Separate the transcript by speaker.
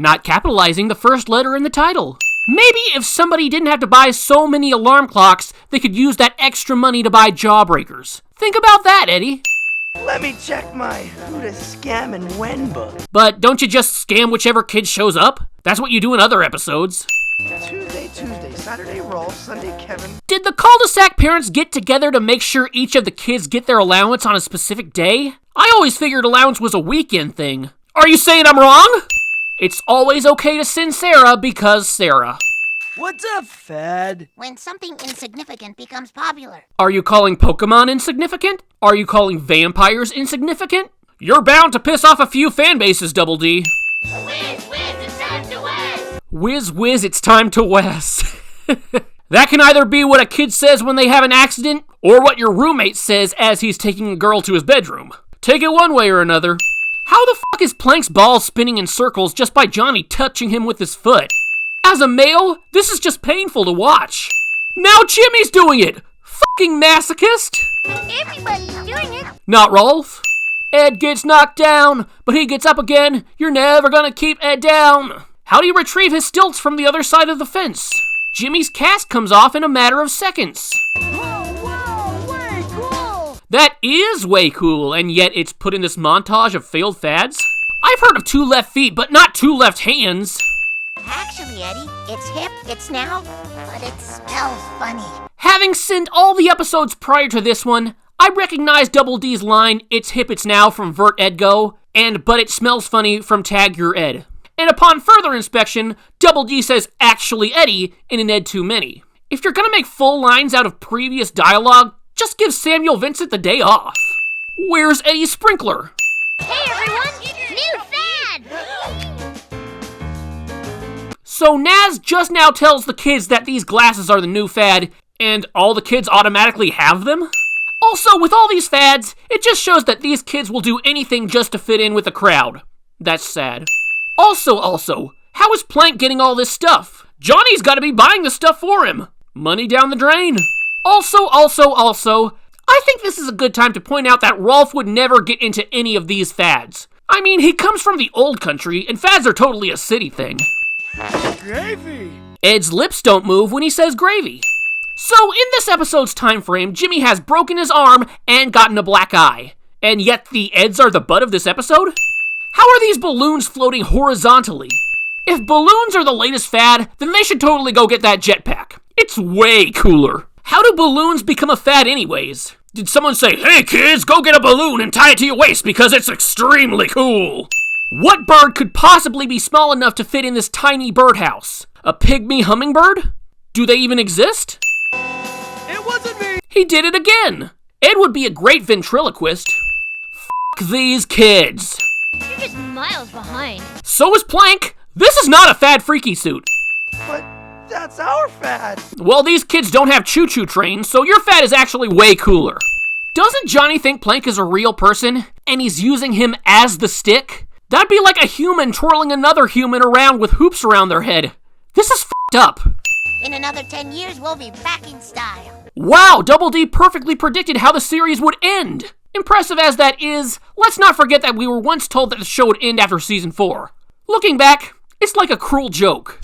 Speaker 1: Not capitalizing the first letter in the title. Maybe if somebody didn't have to buy so many alarm clocks, they could use that extra money to buy Jawbreakers. Think about that, Eddie.
Speaker 2: Let me check my who to scam and when book.
Speaker 1: But don't you just scam whichever kid shows up? That's what you do in other episodes.
Speaker 2: Tuesday, Saturday, Rolf, Sunday, Kevin.
Speaker 1: Did the cul-de-sac parents get together to make sure each of the kids get their allowance on a specific day? I always figured allowance was a weekend thing. Are you saying I'm wrong? It's always okay to send Sarah because Sarah.
Speaker 2: What's a fad?
Speaker 3: When something insignificant becomes popular.
Speaker 1: Are you calling Pokemon insignificant? Are you calling vampires insignificant? You're bound to piss off a few fan bases, Double D.
Speaker 3: Whiz, whiz, it's time to whiz.
Speaker 1: Whiz, whiz, it's time to whiz. That can either be what a kid says when they have an accident, or what your roommate says as he's taking a girl to his bedroom. Take it one way or another. How the fuck is Plank's ball spinning in circles just by Johnny touching him with his foot? As a male, this is just painful to watch. Now Jimmy's doing it! Fucking masochist!
Speaker 3: Everybody's doing it.
Speaker 1: Not Rolf. Ed gets knocked down, but he gets up again. You're never gonna keep Ed down. How do you retrieve his stilts from the other side of the fence? Jimmy's cast comes off in a matter of seconds.
Speaker 3: Whoa, way cool.
Speaker 1: That is way cool, and yet it's put in this montage of failed fads? I've heard of 2 left feet, but not 2 left hands.
Speaker 3: Actually, Eddie, it's hip, it's now, but it smells funny.
Speaker 1: Having seen all the episodes prior to this one, I recognize Double D's line, "It's hip, it's now" from Vert Ed Go, and "But it smells funny" from Tag Your Ed. And upon further inspection, Double D says "Actually Eddie" in an Ed Too Many. If you're gonna make full lines out of previous dialogue, just give Samuel Vincent the day off. Where's Eddie's sprinkler?
Speaker 3: Hey everyone, new fad!
Speaker 1: So Naz just now tells the kids that these glasses are the new fad, and all the kids automatically have them? Also, with all these fads, it just shows that these kids will do anything just to fit in with the crowd. That's sad. Also, how is Plank getting all this stuff? Johnny's gotta be buying the stuff for him. Money down the drain. Also, I think this is a good time to point out that Rolf would never get into any of these fads. I mean, he comes from the old country, and fads are totally a city thing.
Speaker 2: Gravy!
Speaker 1: Ed's lips don't move when he says gravy. So, in this episode's time frame, Jimmy has broken his arm and gotten a black eye. And yet the Eds are the butt of this episode? How are these balloons floating horizontally? If balloons are the latest fad, then they should totally go get that jetpack. It's way cooler. How do balloons become a fad anyways? Did someone say, "Hey kids, go get a balloon and tie it to your waist because it's extremely cool"? What bird could possibly be small enough to fit in this tiny birdhouse? A pygmy hummingbird? Do they even exist?
Speaker 2: It wasn't me!
Speaker 1: He did it again! Ed would be a great ventriloquist. F*** these kids.
Speaker 3: You're just miles behind.
Speaker 1: So is Plank. This is not a fad freaky suit.
Speaker 2: But that's our fad!
Speaker 1: Well, these kids don't have choo-choo trains, so your fad is actually way cooler. Doesn't Johnny think Plank is a real person, and he's using him as the stick? That'd be like a human twirling another human around with hoops around their head. This is f***ed up.
Speaker 3: In another 10 years, we'll be back in style.
Speaker 1: Wow, Double D perfectly predicted how the series would end. Impressive as that is, let's not forget that we were once told that the show would end after season 4. Looking back, it's like a cruel joke.